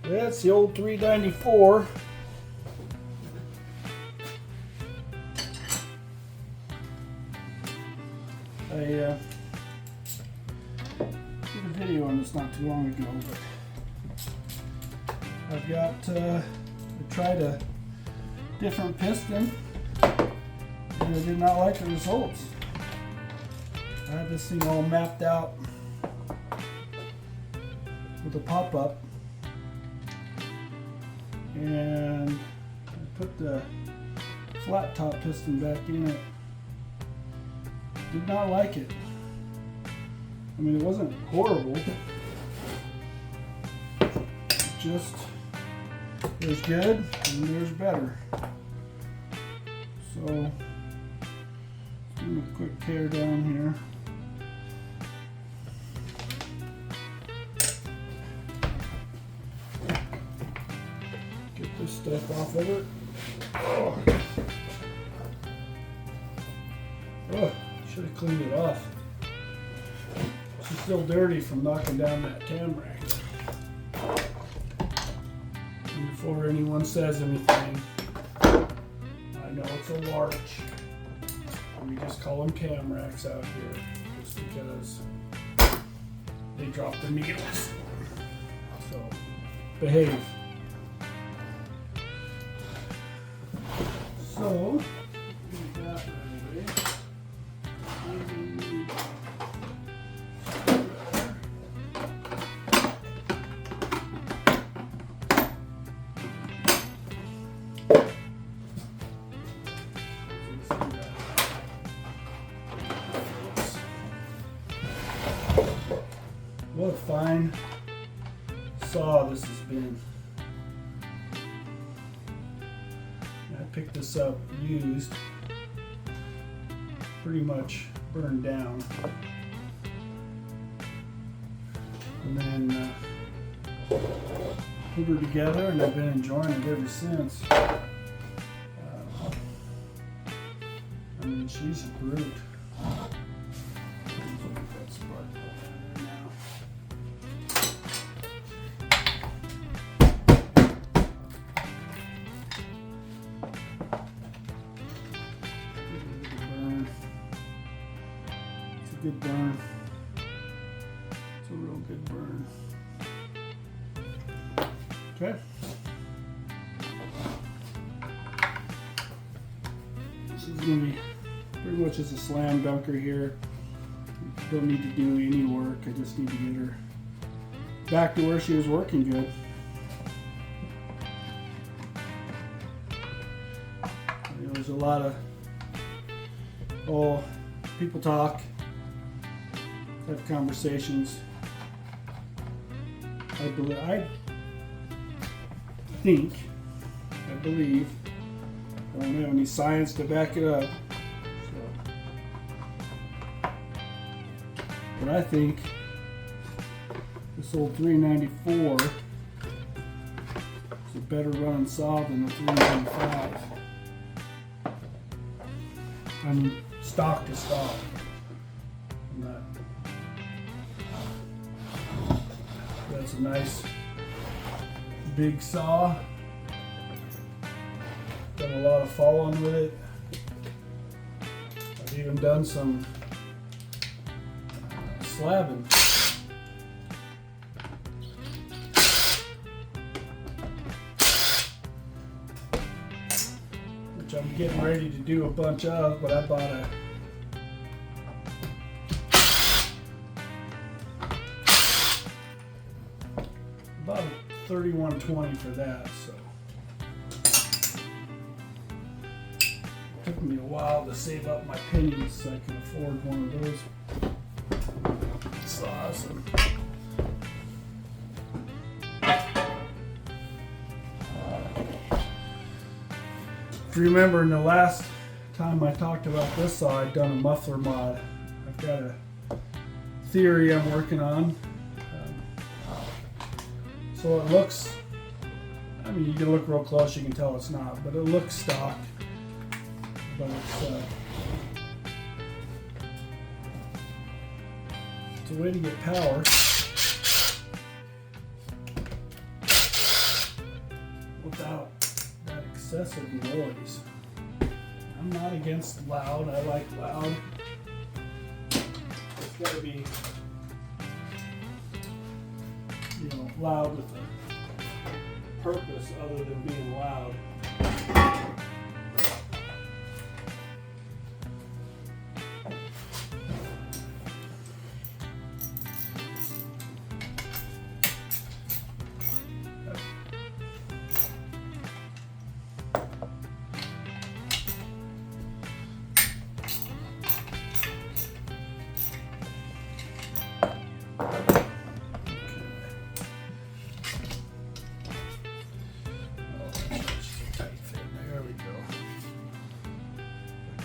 That's the old 394. I did a video on this not too long ago, but I've got I tried a different piston and I did not like the results. I had this thing all mapped out with a pop-up, and I put the flat top piston back in it. Did not like it. I mean, it wasn't horrible. Just there's good and there's better. So let's do a quick tear down here. Get this stuff off of it. Oh, should have cleaned it off. She's still dirty from knocking down that Tamrac. And before anyone says anything, I know it's a larch. We just call them Tamracs out here, just because they drop the needles. So, behave. So, get that right away. What a fine saw this has been. I picked this up used, pretty much burned down, and then put her together, and I've been enjoying it ever since. I mean, she's a brute. Good burn. It's a real good burn. Okay. This is going to be pretty much just a slam dunker here. Don't need to do any work. I just need to get her back to where she was working good. You know, there's a lot of people talk, have conversations. I believe, I believe, I don't have any science to back it up. So, but I think this old 394 is a better running saw than the 395. I mean, stock to stock. That's a nice big saw. Done a lot of following with it. I've even done some slabbing. Which I'm getting ready to do a bunch of, but I bought about a 3120 for that, so it took me a while to save up my pennies so I can afford one of those saws. If you remember, in the last time I talked about this saw, I'd done a muffler mod. I've got a theory I'm working on. So it looks, I mean, you can look real close, you can tell it's not, but it looks stock. But it's a way to get power. without that excessive noise. I'm not against loud. I like loud. It's got to be, you know, loud with a purpose other than being loud.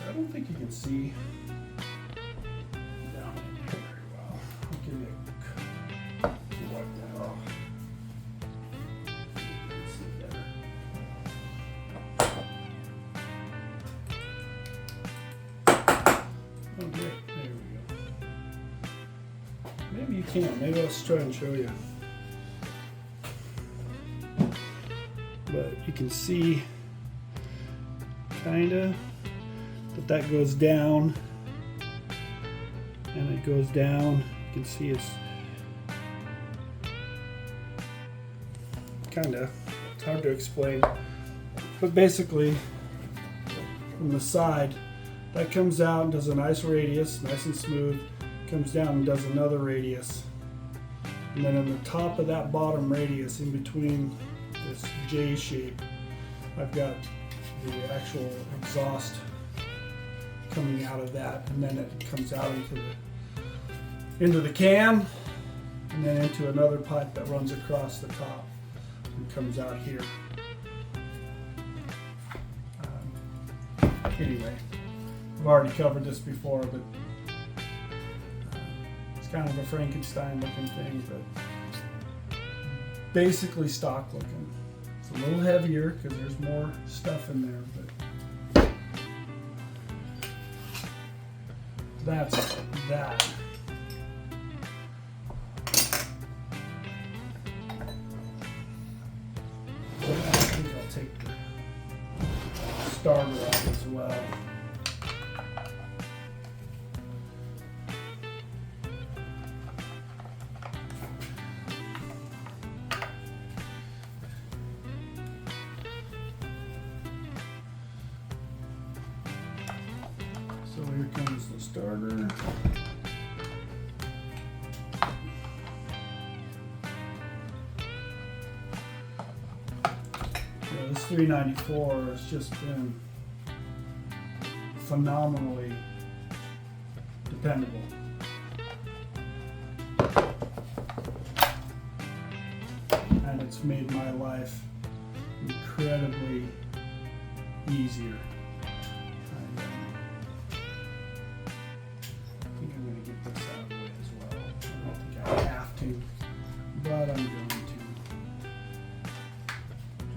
I don't think you can see down in here very well. I'll give you a wipe that off. You can see better. Okay, there we go. Maybe you can. Maybe I'll try and show you. But you can see kinda that goes down and it goes down. You can see it's kinda hard to explain, but basically from the side that comes out and does a nice radius, nice and smooth, comes down and does another radius, and then on the top of that bottom radius in between this J shape I've got the actual exhaust coming out of that, and then it comes out into the can, and then into another pipe that runs across the top and comes out here. Anyway, I've already covered this before, but it's kind of a Frankenstein looking thing, but basically stock looking. It's a little heavier because there's more stuff in there, but that's that. I think I'll take the starter off as well. So here comes the starter. Yeah, this 394 has just been phenomenally dependable. And it's made my life incredibly easier. But I'm going to,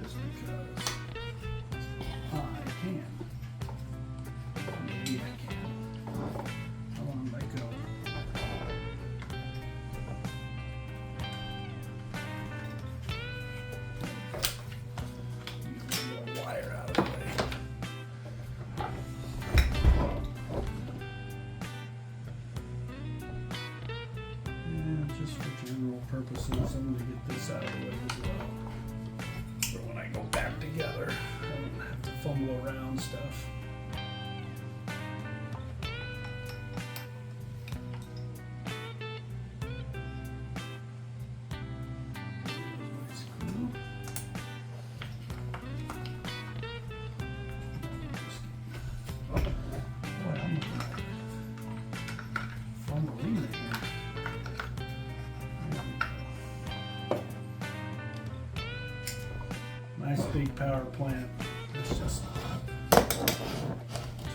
just because I can. Maybe I can. How long let go? Get a little wire out of the way. Just for general purposes, I'm going to get this out of the way as well. For when I go back together, I don't have to fumble around stuff. Boy, I'm fumbling here. Nice big power plant. It's just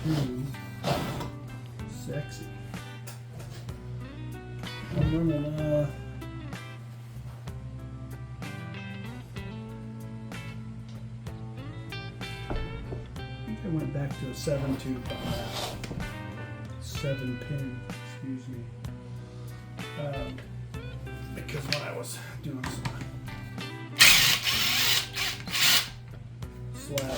too sexy. I'm running I think I went back to a 7-tooth on that. 7-pin, excuse me. Because when I was doing some slab.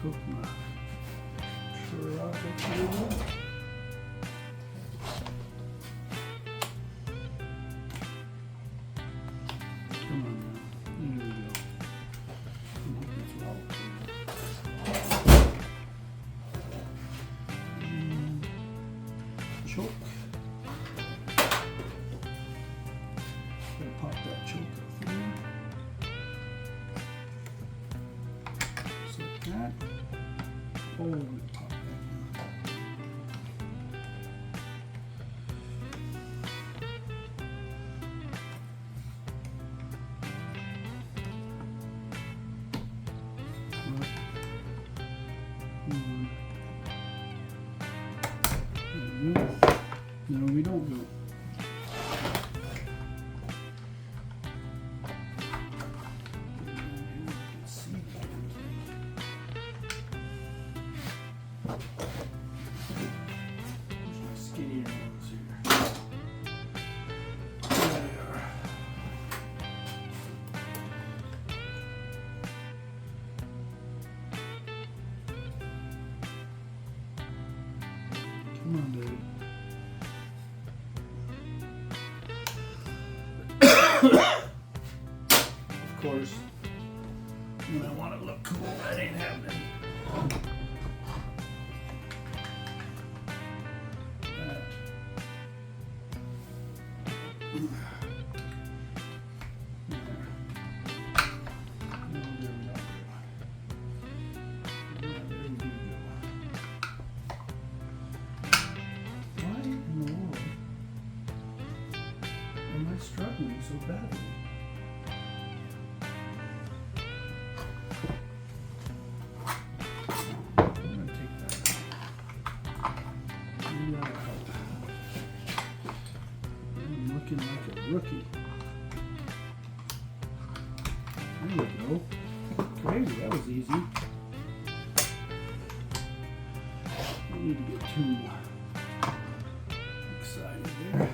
Hook my tropic cable. Come on now. There we go. And choke. Gotta pop that choke off here. Just like that. Oh, we pop that in. No, we don't go. Come on, dude. Of course, when I want to look cool, that ain't happening. That. Struggling so badly. I'm gonna take that out. Maybe that'll help. I'm looking like a rookie. There we go. Crazy, that was easy. Don't need to get too excited there.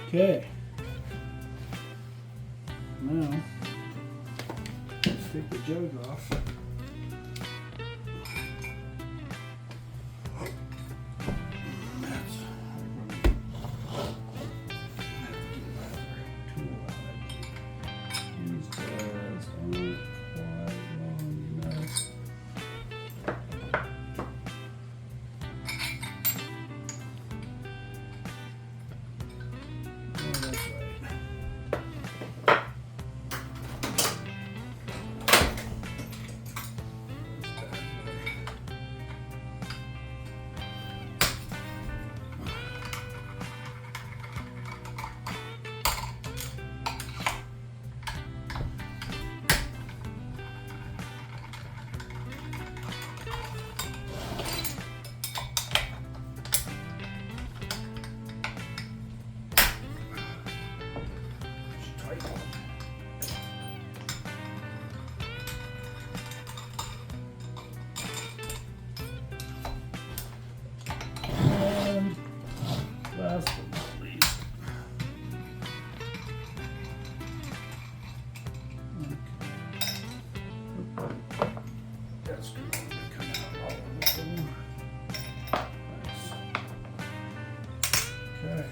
Okay, now let's take the jug off. That's tool out. These guys aren't quite long enough. Last but not least, that's going to come out all of the boom. Nice. Okay.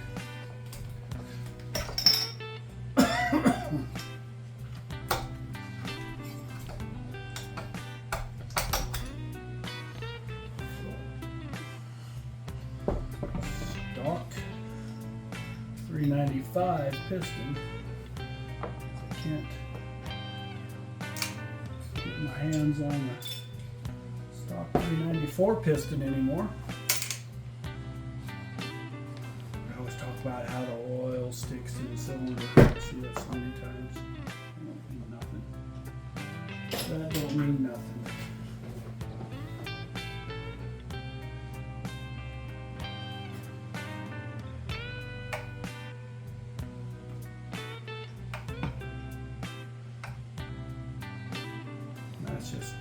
stock 395 piston. I can't get my hands on the stock 394 piston anymore. I always talk about how the oil sticks to the cylinder. I see that so many times. That don't mean nothing. That don't mean nothing. That's just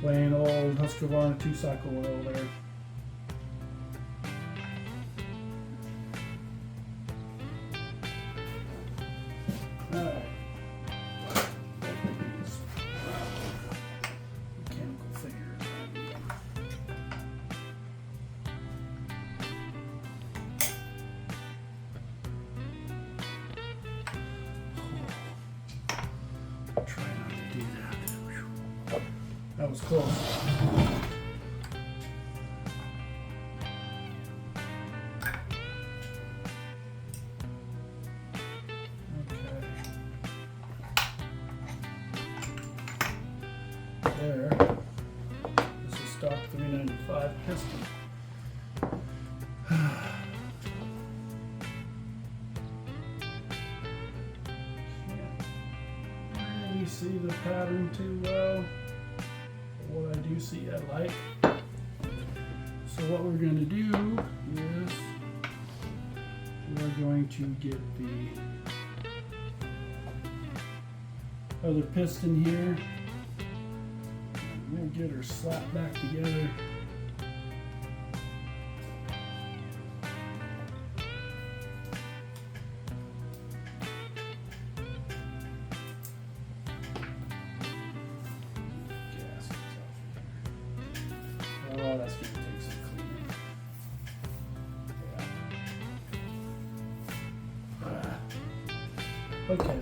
plain old Husky 2-cycle oil there. Alright. Mechanical figures. Try not to do that. That was close. Okay. There. This is stock 395 piston. You see the pattern too well. But what I do see I like. So what we're going to do is we're going to get the other piston here. I'm going to get her slapped back together. Oh, that's going to take some cleaning. Yeah. Okay.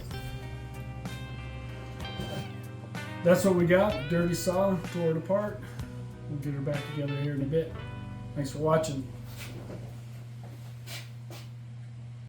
That's what we got. Dirty saw, tore it apart. We'll get her back together here in a bit. Thanks for watching.